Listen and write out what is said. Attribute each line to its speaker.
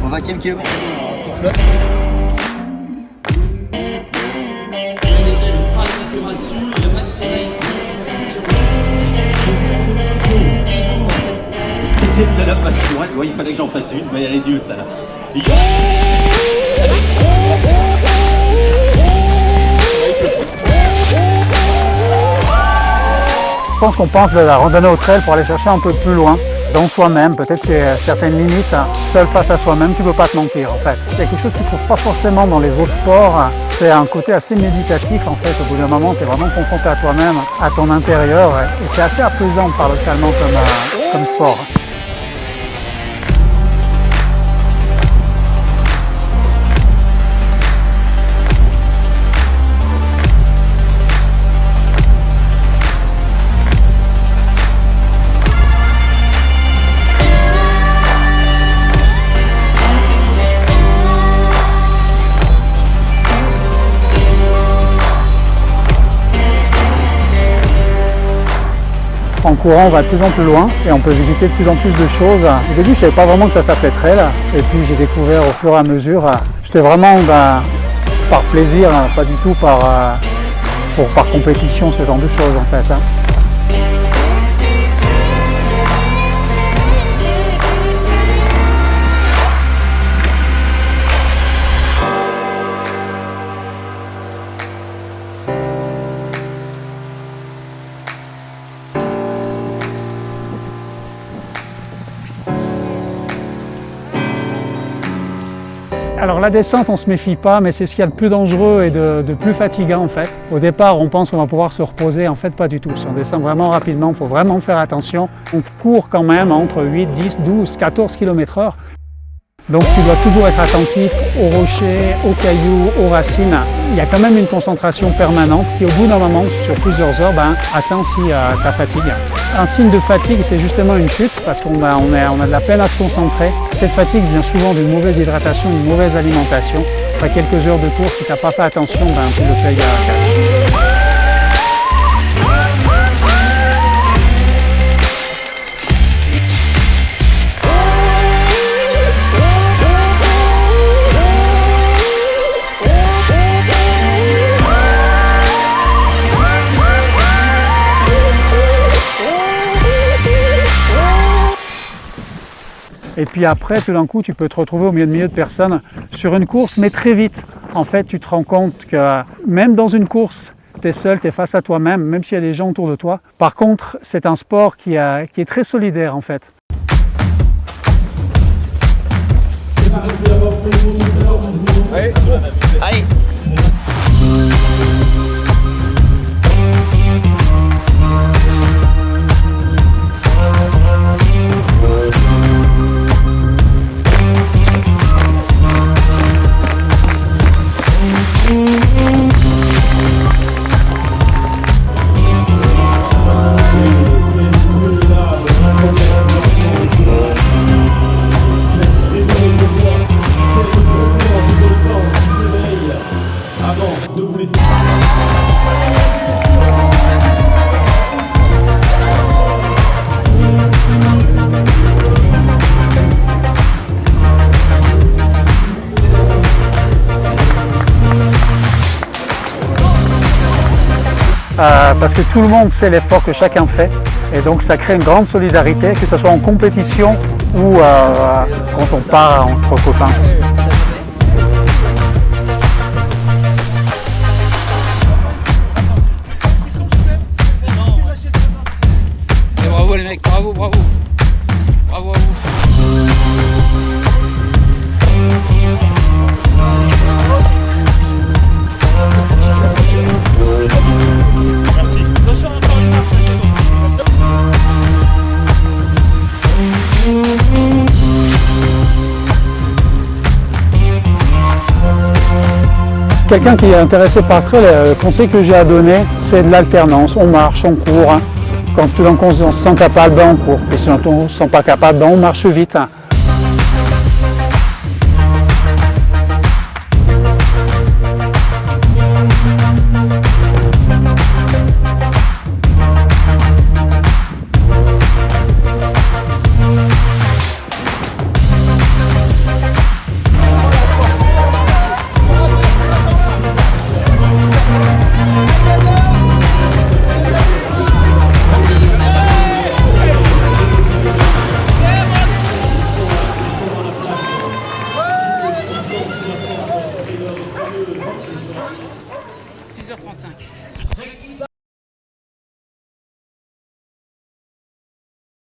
Speaker 1: On va 20 km.
Speaker 2: De la passion, ouais, il fallait que j'en fasse une, mais elle est dure ça là.
Speaker 3: Je pense qu'on pense de la randonnée au trail pour aller chercher un peu plus loin dans soi-même, peut-être c'est certaines limites, seul face à soi-même, tu ne peux pas te mentir en fait. Il y a quelque chose que tu ne trouves pas forcément dans les autres sports, c'est un côté assez méditatif en fait, au bout d'un moment tu es vraiment confronté à toi-même, à ton intérieur, et c'est assez apaisant paradoxalement comme sport. En courant, on va de plus en plus loin et on peut visiter de plus en plus de choses. Au début, je ne savais pas vraiment que ça s'appelait trail et puis j'ai découvert au fur et à mesure. J'étais vraiment par plaisir, pas du tout par compétition, ce genre de choses en fait. Alors la descente, on ne se méfie pas, mais c'est ce qu'il y a de plus dangereux et de plus fatigant en fait. Au départ, on pense qu'on va pouvoir se reposer, en fait pas du tout. Si on descend vraiment rapidement, il faut vraiment faire attention. On court quand même entre 8, 10, 12, 14 km/h. Donc tu dois toujours être attentif aux rochers, aux cailloux, aux racines. Il y a quand même une concentration permanente qui au bout d'un moment, sur plusieurs heures, atteint aussi ta fatigue. Un signe de fatigue, c'est justement une chute parce qu'on a de la peine à se concentrer. Cette fatigue vient souvent d'une mauvaise hydratation, d'une mauvaise alimentation. Après quelques heures de course, si tu n'as pas fait attention, tu le payes à la cash. Et puis après, tout d'un coup, tu peux te retrouver au milieu de personnes sur une course, mais très vite. En fait, tu te rends compte que même dans une course, tu es seul, tu es face à toi-même, même s'il y a des gens autour de toi. Par contre, c'est un sport qui est très solidaire, en fait.
Speaker 1: Allez. Allez.
Speaker 3: Parce que tout le monde sait l'effort que chacun fait et donc ça crée une grande solidarité, que ce soit en compétition ou quand on part entre copains.
Speaker 1: Et bravo les mecs, bravo, bravo. Bravo à vous.
Speaker 3: Quelqu'un qui est intéressé par le trail, le conseil que j'ai à donner, c'est de l'alternance. On marche, on court. Quand tout d'un coup on se sent capable, on court. Et si on ne se sent pas capable, on marche vite.